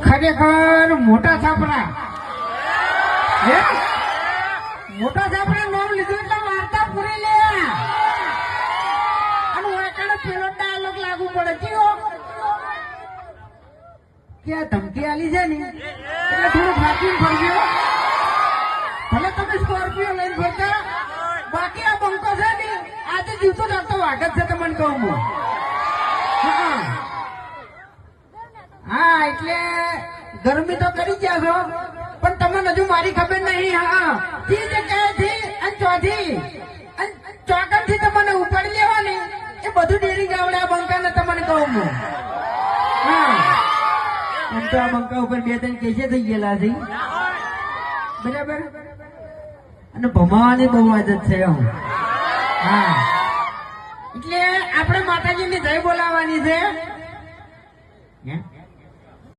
ખરેખર મોટા છાપરા મોટા છાપરા નામ લીધું એટલે વાર્તા પૂરી લે અને વાકડે પેલો ડાયલોગ લાગુ પડે કયો કે આ ધમકી આલી છે ને એટલે થોડું ફાંચીને ફરજો. ભલે તમે સ્કોર્પિયો લઈને ફરતા, બાકી આ બંકો છે ને આજે જીવતો જાગતો વાઘ જ છે તમને કહું હું. હા એટલે ગરમી તો કરી ગયા છો, પણ તમને હજુ મારી ખબર નહીં. હા તી જગ્યાએથી અને ચોથી અને ચોકન થી તમને ઉપાડી લેવાની એ બધું ડેરી ગાવડે આ બંકાને તમને કહું હું. હા એમ તો આ બંકા ઉપર 2-3 કેસે થઈ ગયેલા છે બરાબર, અને ભમાવાની બહુ આદત છે. હા એટલે આપણે માતાજીની જય બોલાવવાની છે.